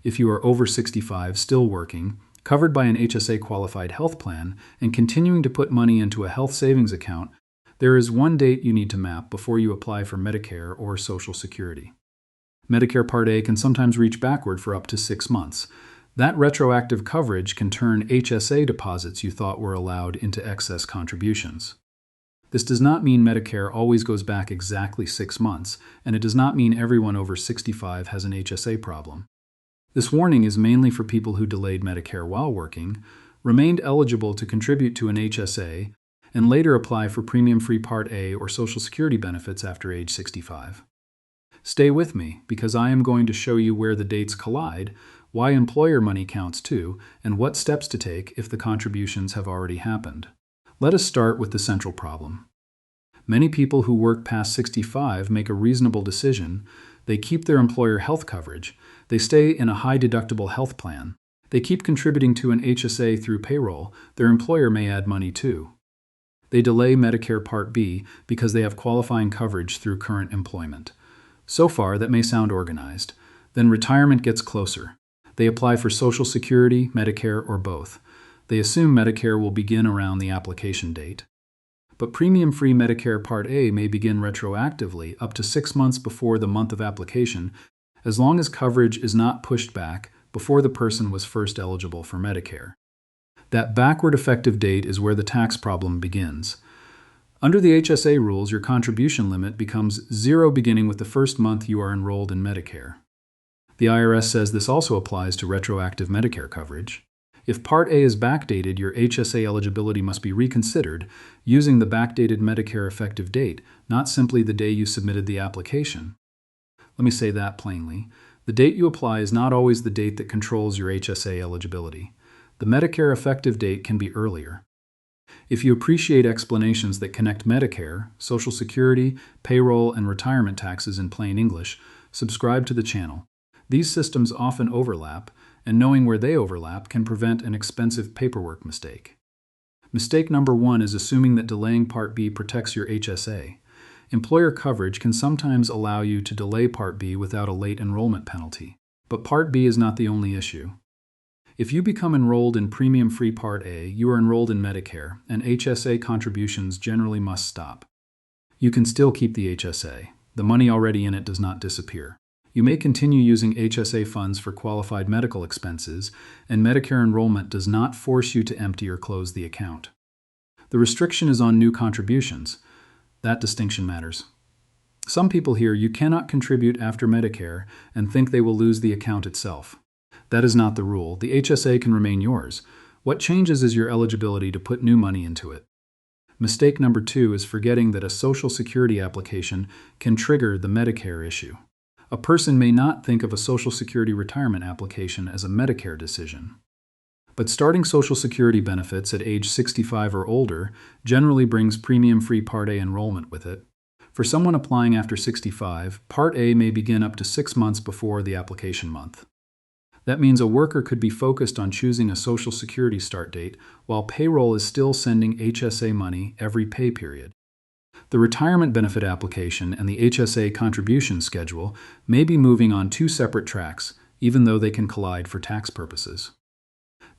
if you are over 65, still working, covered by an HSA-qualified health plan, and continuing to put money into a health savings account, there is one date you need to map before you apply for Medicare or Social Security. Medicare Part A can sometimes reach backward for up to 6 months. That retroactive coverage can turn HSA deposits you thought were allowed into excess contributions. This does not mean Medicare always goes back exactly 6 months, and it does not mean everyone over 65 has an HSA problem. This warning is mainly for people who delayed Medicare while working, remained eligible to contribute to an HSA, and later apply for premium-free Part A or Social Security benefits after age 65. Stay with me, because I am going to show you where the dates collide, why employer money counts too, and what steps to take if the contributions have already happened. Let us start with the central problem. Many people who work past 65 make a reasonable decision. They keep their employer health coverage. They stay in a high-deductible health plan. They keep contributing to an HSA through payroll. Their employer may add money too. They delay Medicare Part B because they have qualifying coverage through current employment. So far, that may sound organized. Then retirement gets closer. They apply for Social Security, Medicare, or both. They assume Medicare will begin around the application date. But premium-free Medicare Part A may begin retroactively up to 6 months before the month of application, as long as coverage is not pushed back before the person was first eligible for Medicare. That backward effective date is where the tax problem begins. Under the HSA rules, your contribution limit becomes 0 beginning with the first month you are enrolled in Medicare. The IRS says this also applies to retroactive Medicare coverage. If Part A is backdated, your HSA eligibility must be reconsidered using the backdated Medicare effective date, not simply the day you submitted the application. Let me say that plainly. The date you apply is not always the date that controls your HSA eligibility. The Medicare effective date can be earlier. If you appreciate explanations that connect Medicare, Social Security, payroll, and retirement taxes in plain English, subscribe to the channel. These systems often overlap, and knowing where they overlap can prevent an expensive paperwork mistake. Mistake number 1 is assuming that delaying Part B protects your HSA. Employer coverage can sometimes allow you to delay Part B without a late enrollment penalty. But Part B is not the only issue. If you become enrolled in premium-free Part A, you are enrolled in Medicare, and HSA contributions generally must stop. You can still keep the HSA. The money already in it does not disappear. You may continue using HSA funds for qualified medical expenses, and Medicare enrollment does not force you to empty or close the account. The restriction is on new contributions. That distinction matters. Some people hear you cannot contribute after Medicare and think they will lose the account itself. That is not the rule. The HSA can remain yours. What changes is your eligibility to put new money into it. Mistake number 2 is forgetting that a Social Security application can trigger the Medicare issue. A person may not think of a Social Security retirement application as a Medicare decision. But starting Social Security benefits at age 65 or older generally brings premium-free Part A enrollment with it. For someone applying after 65, Part A may begin up to 6 months before the application month. That means a worker could be focused on choosing a Social Security start date while payroll is still sending HSA money every pay period. The retirement benefit application and the HSA contribution schedule may be moving on 2 separate tracks, even though they can collide for tax purposes.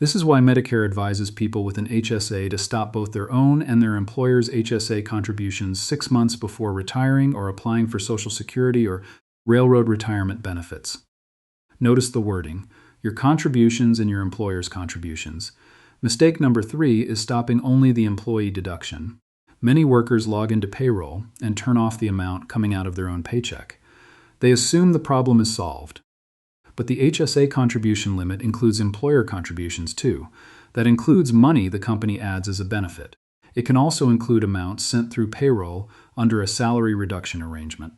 This is why Medicare advises people with an HSA to stop both their own and their employer's HSA contributions 6 months before retiring or applying for Social Security or railroad retirement benefits. Notice the wording, your contributions and your employer's contributions. Mistake number 3 is stopping only the employee deduction. Many workers log into payroll and turn off the amount coming out of their own paycheck. They assume the problem is solved. But the HSA contribution limit includes employer contributions too. That includes money the company adds as a benefit. It can also include amounts sent through payroll under a salary reduction arrangement.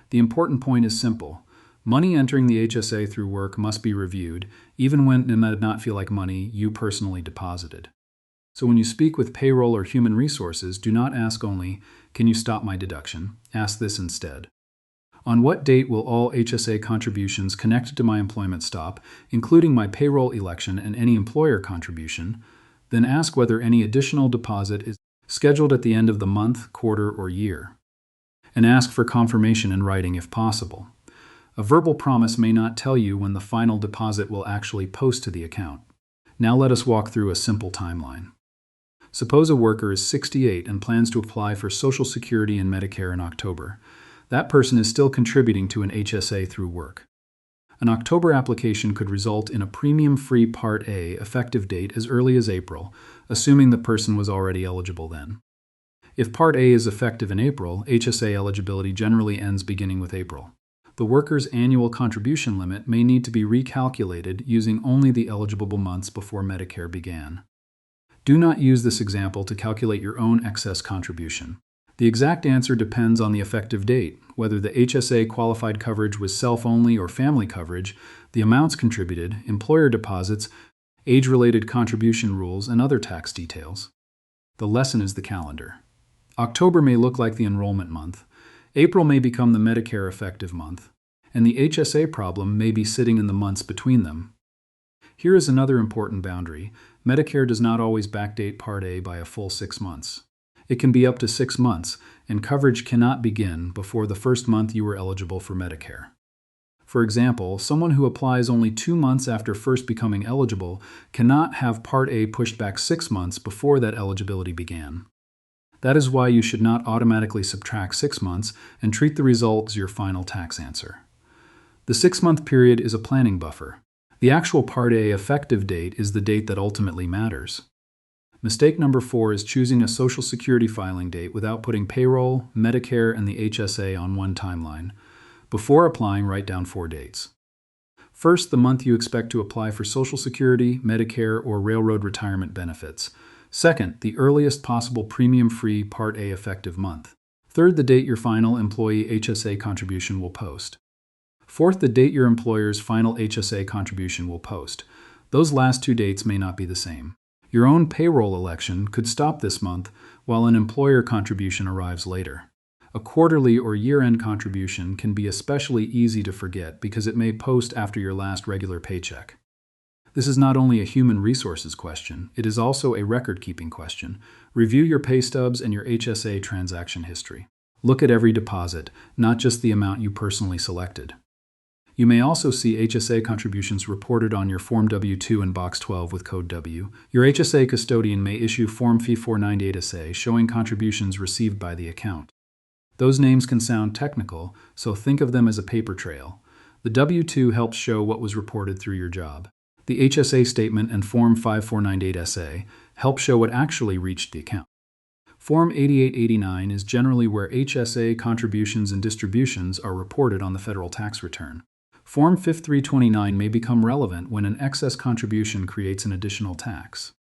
The important point is simple. Money entering the HSA through work must be reviewed, even when it might not feel like money you personally deposited. So when you speak with payroll or human resources, do not ask only, "Can you stop my deduction?" Ask this instead. On what date will all HSA contributions connected to my employment stop, including my payroll election and any employer contribution? Then ask whether any additional deposit is scheduled at the end of the month, quarter, or year. And ask for confirmation in writing if possible. A verbal promise may not tell you when the final deposit will actually post to the account. Now let us walk through a simple timeline. Suppose a worker is 68 and plans to apply for Social Security and Medicare in October. That person is still contributing to an HSA through work. An October application could result in a premium-free Part A effective date as early as April, assuming the person was already eligible then. If Part A is effective in April, HSA eligibility generally ends beginning with April. The worker's annual contribution limit may need to be recalculated using only the eligible months before Medicare began. Do not use this example to calculate your own excess contribution. The exact answer depends on the effective date, whether the HSA-qualified coverage was self-only or family coverage, the amounts contributed, employer deposits, age-related contribution rules, and other tax details. The lesson is the calendar. October may look like the enrollment month, April may become the Medicare effective month, and the HSA problem may be sitting in the months between them. Here is another important boundary. Medicare does not always backdate Part A by a full 6 months. It can be up to 6 months, and coverage cannot begin before the first month you were eligible for Medicare. For example, someone who applies only 2 months after first becoming eligible cannot have Part A pushed back 6 months before that eligibility began. That is why you should not automatically subtract 6 months and treat the result as your final tax answer. The 6-month period is a planning buffer. The actual Part A effective date is the date that ultimately matters. Mistake number 4 is choosing a Social Security filing date without putting payroll, Medicare, and the HSA on one timeline. Before applying, write down 4 dates. First, the month you expect to apply for Social Security, Medicare, or railroad retirement benefits. Second, the earliest possible premium-free Part A effective month. Third, the date your final employee HSA contribution will post. Fourth, the date your employer's final HSA contribution will post. Those last 2 dates may not be the same. Your own payroll election could stop this month while an employer contribution arrives later. A quarterly or year-end contribution can be especially easy to forget because it may post after your last regular paycheck. This is not only a human resources question, it is also a record-keeping question. Review your pay stubs and your HSA transaction history. Look at every deposit, not just the amount you personally selected. You may also see HSA contributions reported on your Form W-2 in Box 12 with code W. Your HSA custodian may issue Form Fee-498SA showing contributions received by the account. Those names can sound technical, so think of them as a paper trail. The W-2 helps show what was reported through your job. The HSA statement and Form 5498SA help show what actually reached the account. Form 8889 is generally where HSA contributions and distributions are reported on the federal tax return. Form 5329 may become relevant when an excess contribution creates an additional tax.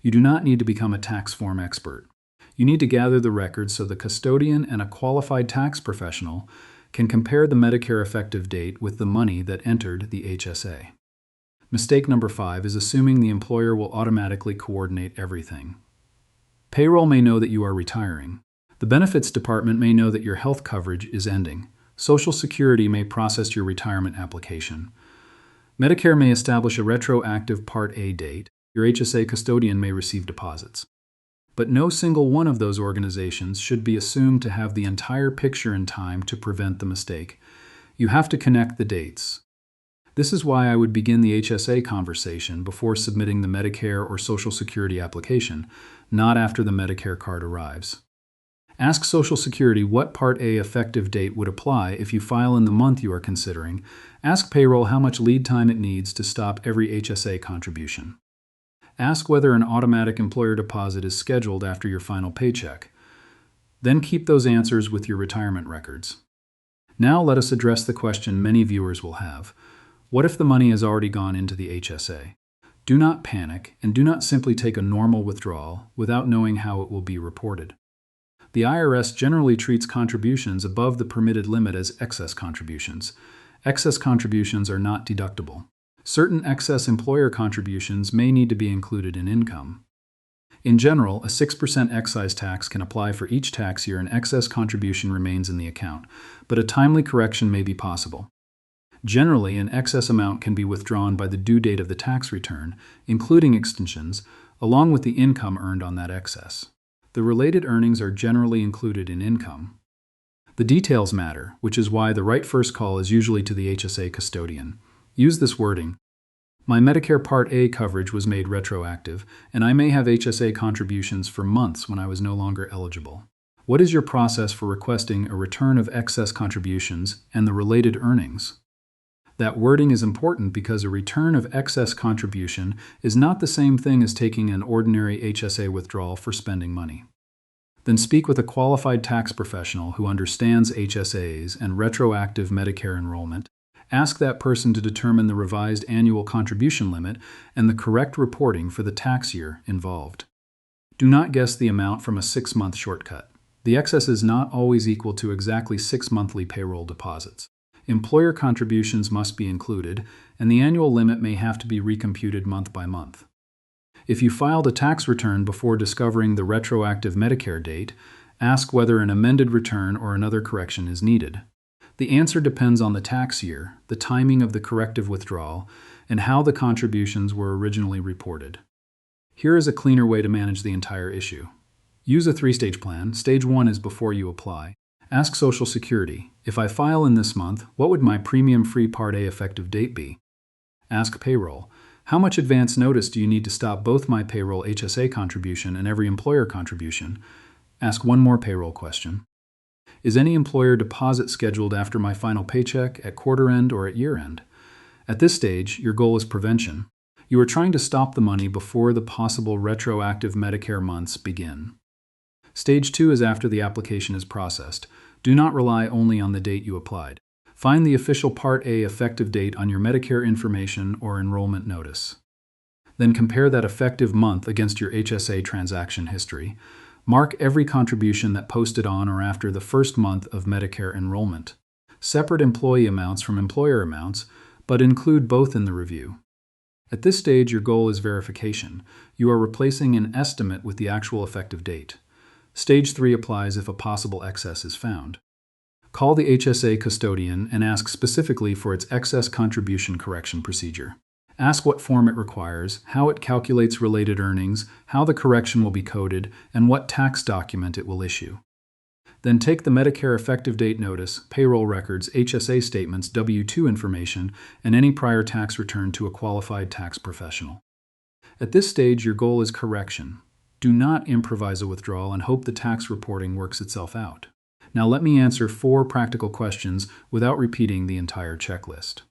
You do not need to become a tax form expert. You need to gather the records so the custodian and a qualified tax professional can compare the Medicare effective date with the money that entered the HSA. Mistake number 5 is assuming the employer will automatically coordinate everything. Payroll may know that you are retiring. The benefits department may know that your health coverage is ending. Social Security may process your retirement application. Medicare may establish a retroactive Part A date. Your HSA custodian may receive deposits. But no single one of those organizations should be assumed to have the entire picture in time to prevent the mistake. You have to connect the dates. This is why I would begin the HSA conversation before submitting the Medicare or Social Security application, not after the Medicare card arrives. Ask Social Security what Part A effective date would apply if you file in the month you are considering. Ask payroll how much lead time it needs to stop every HSA contribution. Ask whether an automatic employer deposit is scheduled after your final paycheck. Then keep those answers with your retirement records. Now let us address the question many viewers will have. What if the money has already gone into the HSA? Do not panic and do not simply take a normal withdrawal without knowing how it will be reported. The IRS generally treats contributions above the permitted limit as excess contributions. Excess contributions are not deductible. Certain excess employer contributions may need to be included in income. In general, a 6% excise tax can apply for each tax year and excess contribution remains in the account, but a timely correction may be possible. Generally, an excess amount can be withdrawn by the due date of the tax return, including extensions, along with the income earned on that excess. The related earnings are generally included in income. The details matter, which is why the right first call is usually to the HSA custodian. Use this wording: my Medicare Part A coverage was made retroactive, and I may have HSA contributions for months when I was no longer eligible. What is your process for requesting a return of excess contributions and the related earnings? That wording is important because a return of excess contribution is not the same thing as taking an ordinary HSA withdrawal for spending money. Then speak with a qualified tax professional who understands HSAs and retroactive Medicare enrollment. Ask that person to determine the revised annual contribution limit and the correct reporting for the tax year involved. Do not guess the amount from a 6-month shortcut. The excess is not always equal to exactly 6 monthly payroll deposits. Employer contributions must be included, and the annual limit may have to be recomputed month by month. If you filed a tax return before discovering the retroactive Medicare date, ask whether an amended return or another correction is needed. The answer depends on the tax year, the timing of the corrective withdrawal, and how the contributions were originally reported. Here is a cleaner way to manage the entire issue. Use a 3-stage plan. Stage 1 is before you apply. Ask Social Security, if I file in this month, what would my premium-free Part A effective date be? Ask Payroll, how much advance notice do you need to stop both my payroll HSA contribution and every employer contribution? Ask one more payroll question. Is any employer deposit scheduled after my final paycheck, at quarter end, or at year end? At this stage, your goal is prevention. You are trying to stop the money before the possible retroactive Medicare months begin. Stage 2 is after the application is processed. Do not rely only on the date you applied. Find the official Part A effective date on your Medicare information or enrollment notice. Then compare that effective month against your HSA transaction history. Mark every contribution that posted on or after the first month of Medicare enrollment. Separate employee amounts from employer amounts, but include both in the review. At this stage, your goal is verification. You are replacing an estimate with the actual effective date. Stage 3 applies if a possible excess is found. Call the HSA custodian and ask specifically for its excess contribution correction procedure. Ask what form it requires, how it calculates related earnings, how the correction will be coded, and what tax document it will issue. Then take the Medicare effective date notice, payroll records, HSA statements, W-2 information, and any prior tax return to a qualified tax professional. At this stage, your goal is correction. Do not improvise a withdrawal and hope the tax reporting works itself out. Now let me answer 4 practical questions without repeating the entire checklist.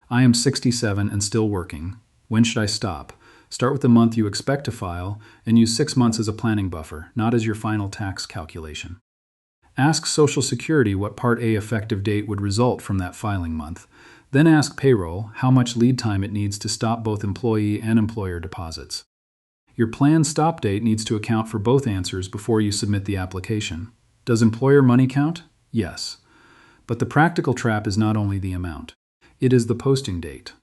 I am 67 and still working. When should I stop? Start with the month you expect to file and use 6 months as a planning buffer, not as your final tax calculation. Ask Social Security what Part A effective date would result from that filing month. Then ask Payroll how much lead time it needs to stop both employee and employer deposits. Your planned stop date needs to account for both answers before you submit the application. Does employer money count? Yes. But the practical trap is not only the amount. It is the posting date.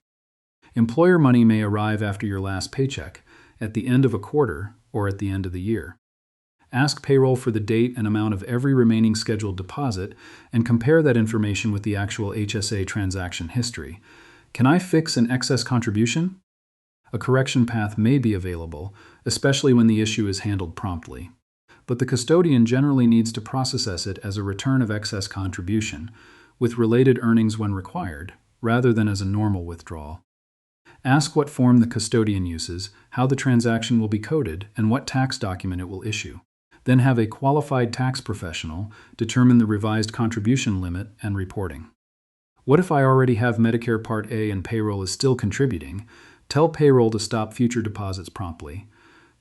Employer money may arrive after your last paycheck, at the end of a quarter, or at the end of the year. Ask Payroll for the date and amount of every remaining scheduled deposit and compare that information with the actual HSA transaction history. Can I fix an excess contribution? A correction path may be available, especially when the issue is handled promptly. But the custodian generally needs to process it as a return of excess contribution, with related earnings when required, rather than as a normal withdrawal. Ask what form the custodian uses, how the transaction will be coded, and what tax document it will issue. Then have a qualified tax professional determine the revised contribution limit and reporting. What if I already have Medicare Part A and payroll is still contributing? Tell Payroll to stop future deposits promptly.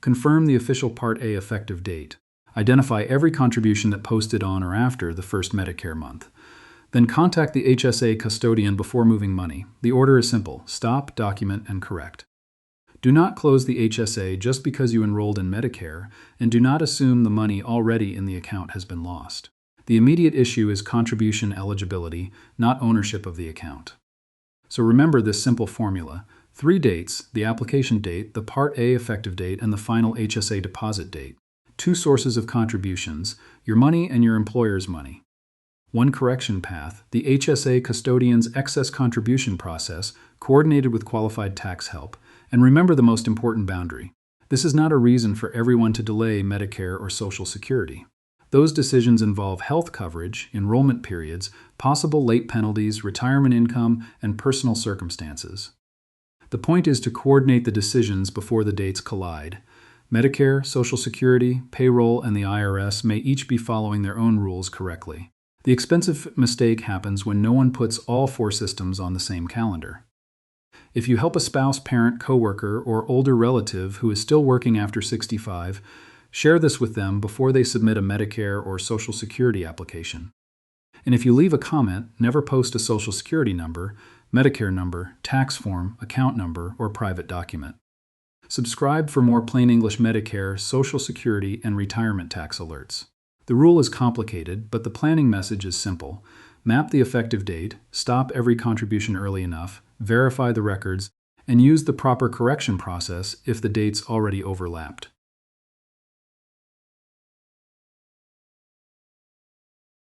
Confirm the official Part A effective date. Identify every contribution that posted on or after the first Medicare month. Then contact the HSA custodian before moving money. The order is simple: stop, document, and correct. Do not close the HSA just because you enrolled in Medicare, and do not assume the money already in the account has been lost. The immediate issue is contribution eligibility, not ownership of the account. So remember this simple formula: 3 dates, the application date, the Part A effective date, and the final HSA deposit date. 2 sources of contributions, your money and your employer's money. 1 correction path, the HSA custodian's excess contribution process, coordinated with qualified tax help. And remember the most important boundary. This is not a reason for everyone to delay Medicare or Social Security. Those decisions involve health coverage, enrollment periods, possible late penalties, retirement income, and personal circumstances. The point is to coordinate the decisions before the dates collide. Medicare, Social Security, payroll, and the IRS may each be following their own rules correctly. The expensive mistake happens when no one puts all four systems on the same calendar. If you help a spouse, parent, coworker, or older relative who is still working after 65, share this with them before they submit a Medicare or Social Security application. And if you leave a comment, never post a Social Security number, Medicare number, tax form, account number, or private document. Subscribe for more plain English Medicare, Social Security, and retirement tax alerts. The rule is complicated, but the planning message is simple. Map the effective date, stop every contribution early enough, verify the records, and use the proper correction process if the dates already overlapped.